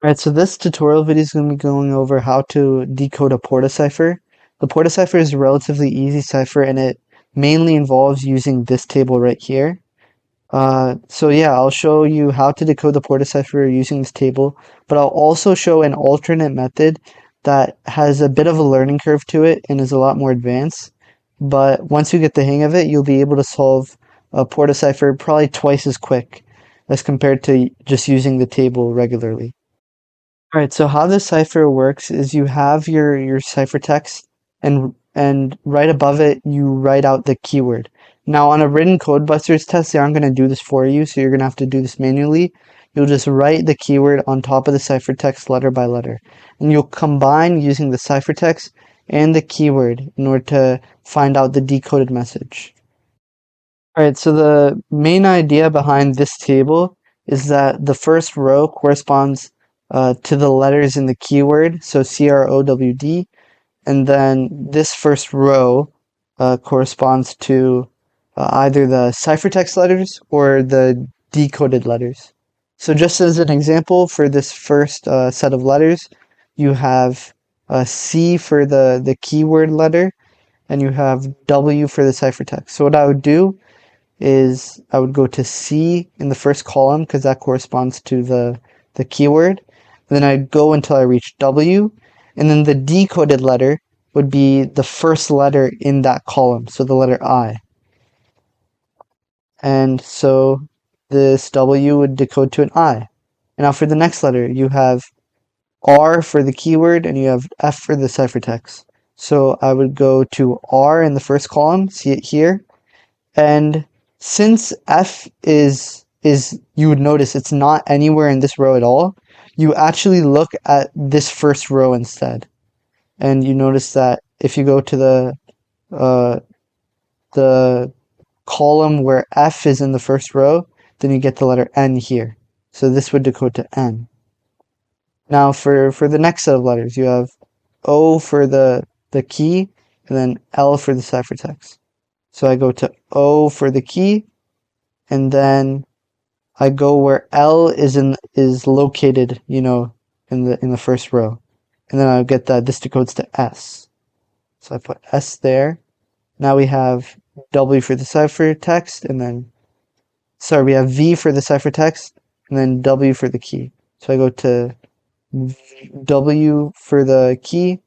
Alright, so this tutorial video is going to be going over how to decode a Porta cipher. The Porta cipher is a relatively easy cipher and it mainly involves using this table right here. So yeah, I'll show you how to decode the Porta cipher using this table, but I'll also show an alternate method that has a bit of a learning curve to it and is a lot more advanced. But once you get the hang of it, you'll be able to solve a Porta cipher probably twice as quick as compared to just using the table regularly. Alright, so how this cipher works is you have your ciphertext and right above it you write out the keyword. Now on a written code busters test they aren't going to do this for you, so you're going to have to do this manually. You'll just write the keyword on top of the ciphertext letter by letter. And you'll combine using the ciphertext and the keyword in order to find out the decoded message. Alright, so the main idea behind this table is that the first row corresponds to the letters in the keyword, so CROWD, and then this first row corresponds to either the ciphertext letters or the decoded letters. So just as an example, for this first set of letters, you have C for the keyword letter, and you have W for the ciphertext. So what I would do is I would go to C in the first column because that corresponds to the keyword. Then I'd go until I reach W, and then the decoded letter would be the first letter in that column, so the letter I. And so this W would decode to an I. And now for the next letter, you have R for the keyword and you have F for the ciphertext. So I would go to R in the first column, see it here, and since F is you would notice it's not anywhere in this row at all, you actually look at this first row instead. And you notice that if you go to the column where F is in the first row, then you get the letter N here. So this would decode to N. Now for the next set of letters, you have O for the key and then L for the ciphertext. So I go to O for the key, and then I go where L is located, in the first row, and then I get that this decodes to S. So I put S there. Now we have W for the ciphertext, and then we have V for the ciphertext, and then W for the key. So I go to W for the key,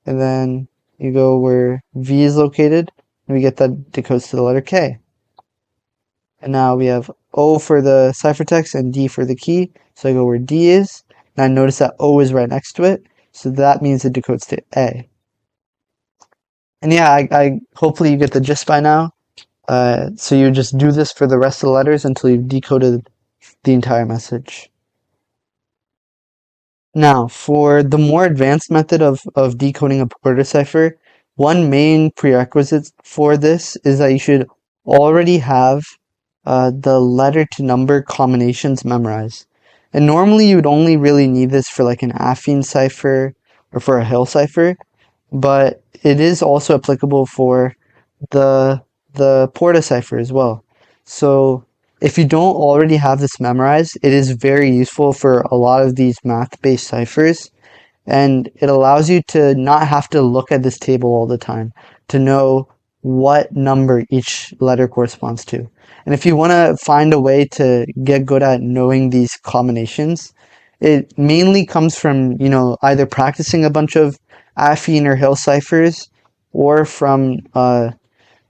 and then you go where V is located, and we get that decodes to the letter K. And now we have O for the ciphertext and D for the key. So I go where D is, and I notice that O is right next to it. So that means it decodes to A. And yeah, I hopefully you get the gist by now. So you just do this for the rest of the letters until you've decoded the entire message. Now, for the more advanced method of decoding a Porta cipher, one main prerequisite for this is that you should already have the letter to number combinations memorized. And normally you would only really need this for like an affine cipher or for a Hill cipher, but it is also applicable for the Porta cipher as well. So if you don't already have this memorized, it is very useful for a lot of these math-based ciphers, and it allows you to not have to look at this table all the time to know what number each letter corresponds to. And if you want to find a way to get good at knowing these combinations, it mainly comes from, either practicing a bunch of affine or Hill ciphers, or from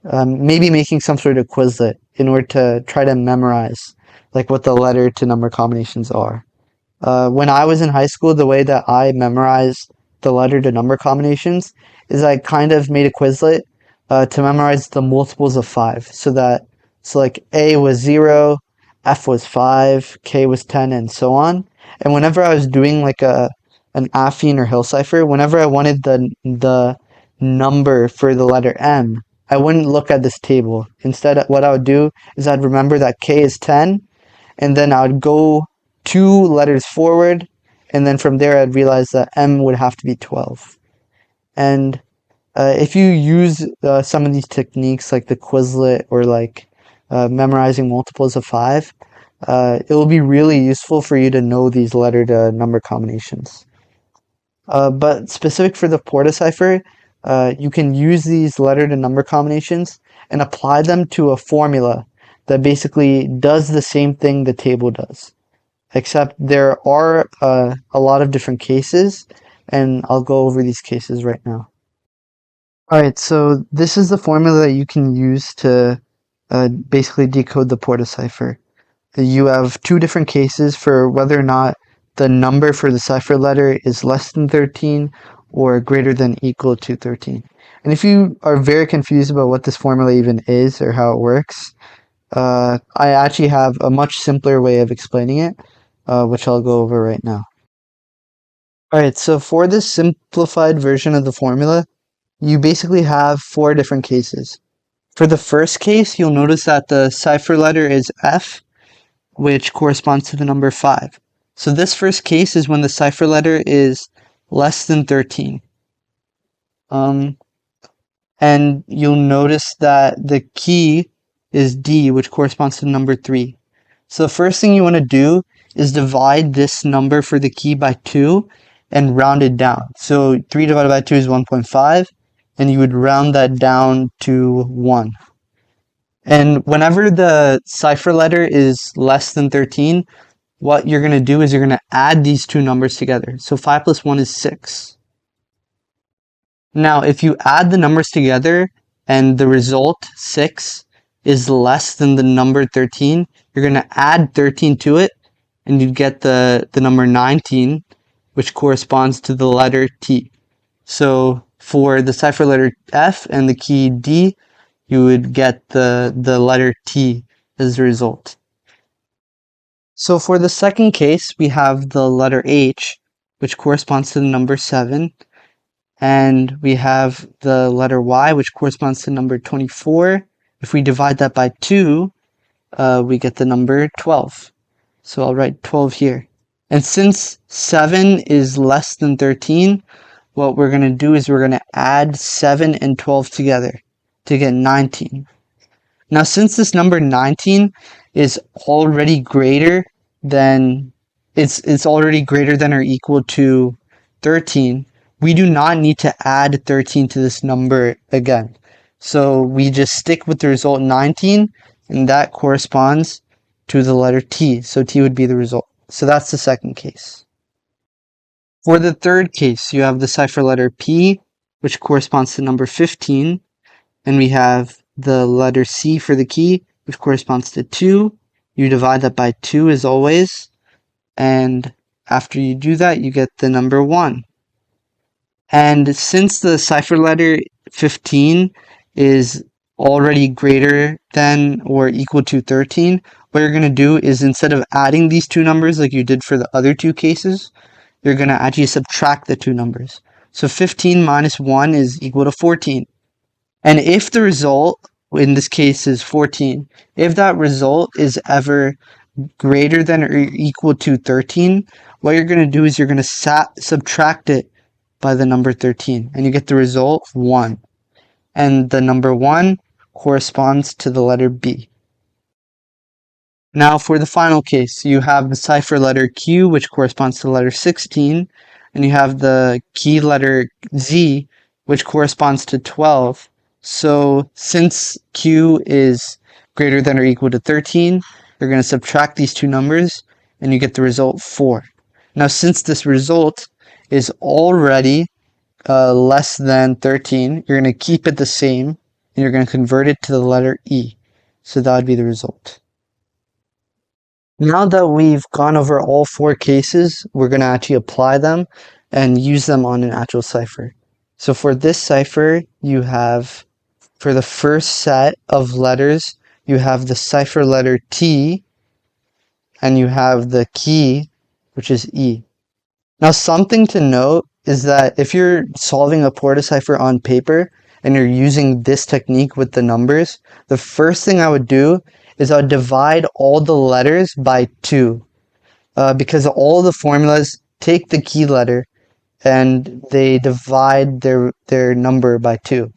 maybe making some sort of Quizlet in order to try to memorize like what the letter to number combinations are. When I was in high school, the way that I memorized the letter to number combinations is I kind of made a Quizlet to memorize the multiples of 5. So like A was 0, F was 5, K was 10, and so on. And whenever I was doing like an affine or Hill cipher, whenever I wanted the number for the letter M, I wouldn't look at this table. Instead, what I would do is I'd remember that K is 10, and then I would go 2 letters forward, and then from there I'd realize that M would have to be 12. And if you use some of these techniques like the Quizlet or like memorizing multiples of 5, it will be really useful for you to know these letter to number combinations. But specific for the Porta cipher, you can use these letter to number combinations and apply them to a formula that basically does the same thing the table does. Except there are a lot of different cases, and I'll go over these cases right now. Alright, so this is the formula that you can use to basically decode the Porta cipher. You have two different cases for whether or not the number for the cipher letter is less than 13 or greater than equal to 13. And if you are very confused about what this formula even is or how it works, I actually have a much simpler way of explaining it, which I'll go over right now. Alright, so for this simplified version of the formula, you basically have four different cases. For the first case, you'll notice that the cipher letter is F, which corresponds to the number 5. So this first case is when the cipher letter is less than 13. And you'll notice that the key is D, which corresponds to number 3. So the first thing you want to do is divide this number for the key by 2 and round it down. So 3 divided by 2 is 1.5, and you would round that down to 1. And whenever the cipher letter is less than 13, what you're going to do is you're going to add these two numbers together. So 5 plus 1 is 6. Now, if you add the numbers together and the result, 6, is less than the number 13, you're going to add 13 to it, and you get the number 19, which corresponds to the letter T. So for the cipher letter F and the key D, you would get the letter T as a result. So for the second case, we have the letter H, which corresponds to the number 7, and we have the letter Y, which corresponds to number 24. If we divide that by 2, we get the number 12. So I'll write 12 here. And since 7 is less than 13, what we're going to do is we're going to add 7 and 12 together to get 19. Now, since this number 19 is already greater than it's already greater than or equal to 13, we do not need to add 13 to this number again. So we just stick with the result 19, and that corresponds to the letter T. So T would be the result. So that's the second case. For the third case, you have the cipher letter P, which corresponds to number 15, and we have the letter C for the key, which corresponds to 2. You divide that by 2 as always, and after you do that, you get the number 1. And since the cipher letter 15 is already greater than or equal to 13, what you're going to do is instead of adding these two numbers like you did for the other two cases, you're going to actually subtract the two numbers. So 15 minus 1 is equal to 14. And if the result, in this case, is 14, if that result is ever greater than or equal to 13, what you're going to do is you're going to subtract it by the number 13, and you get the result 1. And the number 1 corresponds to the letter B. Now for the final case, you have the cipher letter Q, which corresponds to the letter 16, and you have the key letter Z, which corresponds to 12. So since Q is greater than or equal to 13, you're going to subtract these two numbers, and you get the result 4. Now since this result is already less than 13, you're going to keep it the same, and you're going to convert it to the letter E. So that would be the result. Now that we've gone over all four cases, we're going to actually apply them and use them on an actual cipher. So for this cipher, you have, for the first set of letters, you have the cipher letter T, and you have the key, which is E. Now, something to note is that if you're solving a Porta cipher on paper and you're using this technique with the numbers, the first thing I would do is I would divide all the letters by 2, because all the formulas take the key letter and they divide their number by 2.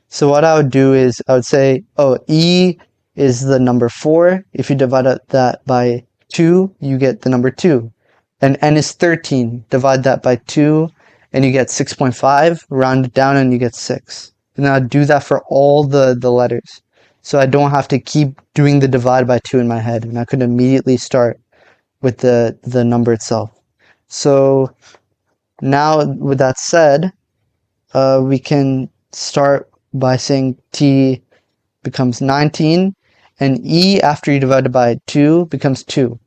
So what I would do is I would say, oh, E is the number 4. If you divide that by 2, you get the number 2. And n is 13. Divide that by 2, and you get 6.5. Round it down, and you get 6. And now do that for all the letters. So I don't have to keep doing the divide by 2 in my head, and I could immediately start with the number itself. So now with that said, we can start by saying t becomes 19, and e after you divide it by 2 becomes 2.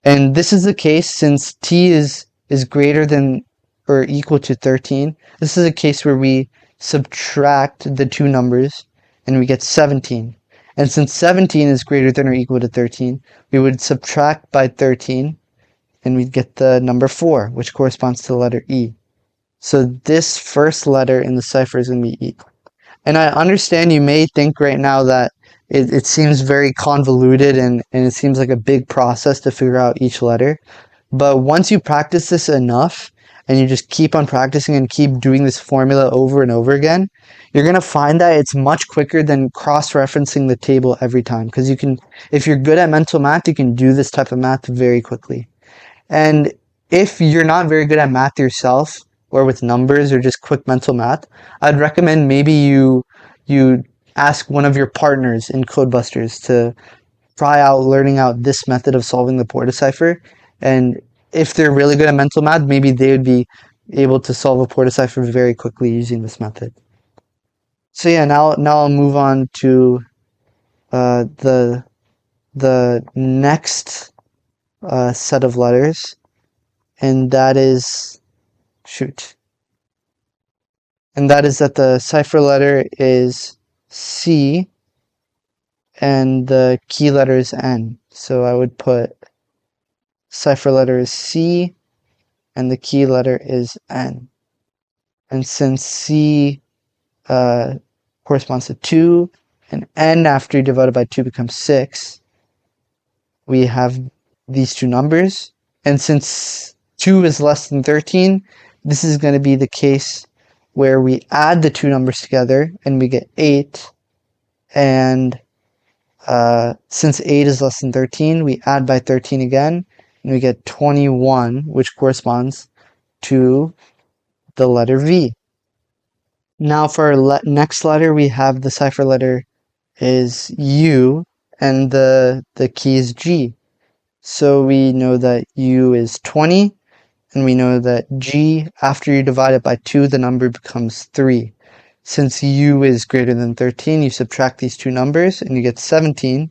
And this is the case since t is greater than or equal to 13. This is a case where we subtract the two numbers and we get 17. And since 17 is greater than or equal to 13, we would subtract by 13 and we'd get the number 4, which corresponds to the letter E. So this first letter in the cipher is going to be E. And I understand you may think right now that it seems very convoluted and it seems like a big process to figure out each letter. But once you practice this enough and you just keep on practicing and keep doing this formula over and over again, you're going to find that it's much quicker than cross-referencing the table every time. Because you can, if you're good at mental math, you can do this type of math very quickly. And if you're not very good at math yourself, or with numbers or just quick mental math, I'd recommend maybe you ask one of your partners in Codebusters to try out learning out this method of solving the Porta cipher. And if they're really good at mental math, maybe they would be able to solve a Porta cipher very quickly using this method. So yeah, now I'll move on to the next set of letters, and that is that the cipher letter is C and the key letter is N. So I would put cipher letter is C and the key letter is N. And since C corresponds to 2 and N after you divide it by 2 becomes 6, we have these two numbers. And since 2 is less than 13, this is going to be the case where we add the two numbers together and we get 8. And since 8 is less than 13, we add by 13 again and we get 21, which corresponds to the letter V. Now for our next letter, we have the cipher letter is U and the key is G. So we know that U is 20. And we know that G, after you divide it by 2, the number becomes 3. Since U is greater than 13, you subtract these two numbers and you get 17.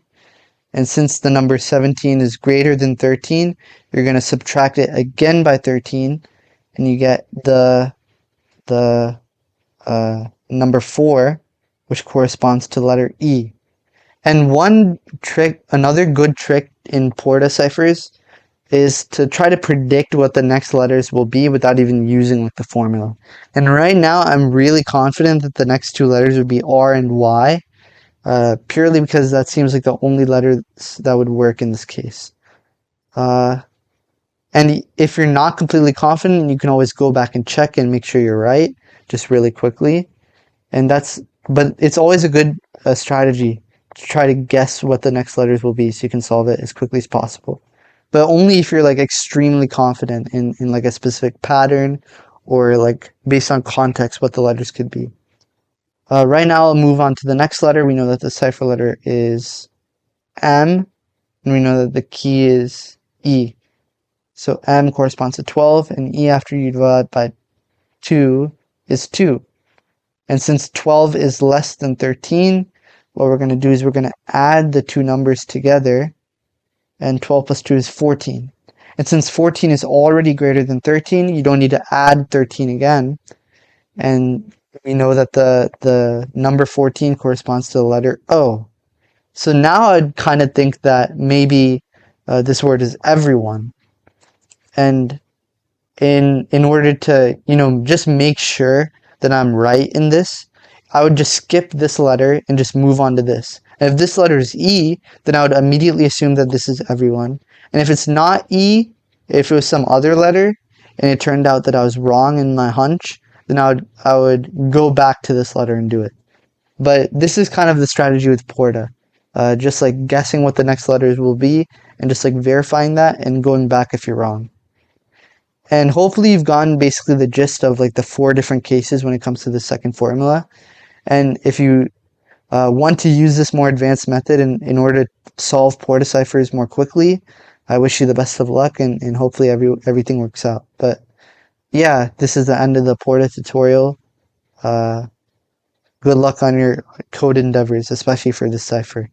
And since the number 17 is greater than 13, you're going to subtract it again by 13 and you get the number 4, which corresponds to the letter E. And another good trick in Porta ciphers is to try to predict what the next letters will be without even using like the formula. And right now I'm really confident that the next two letters would be R and Y, purely because that seems like the only letter that would work in this case. And if you're not completely confident, you can always go back and check and make sure you're right, just really quickly. But it's always a good strategy to try to guess what the next letters will be so you can solve it as quickly as possible. But only if you're like extremely confident in like a specific pattern or like based on context what the letters could be. Right now I'll move on to the next letter. We know that the cipher letter is M and we know that the key is E. So M corresponds to 12 and E after you divide by 2 is 2. And since 12 is less than 13, what we're going to do is we're going to add the two numbers together. And 12 plus 2 is 14. And since 14 is already greater than 13, you don't need to add 13 again. And we know that the number 14 corresponds to the letter O. So now I'd kind of think that maybe this word is everyone. And in order to, just make sure that I'm right in this, I would just skip this letter and just move on to this. And if this letter is E, then I would immediately assume that this is everyone. And if it's not E, if it was some other letter, and it turned out that I was wrong in my hunch, then I would go back to this letter and do it. But this is kind of the strategy with Porta. just like guessing what the next letters will be and just like verifying that and going back if you're wrong. And hopefully you've gotten basically the gist of like the 4 different cases when it comes to the second formula. And if you want to use this more advanced method in order to solve Porta ciphers more quickly, I wish you the best of luck, and hopefully everything works out. But yeah, this is the end of the Porta tutorial. Good luck on your code endeavors, especially for this cipher.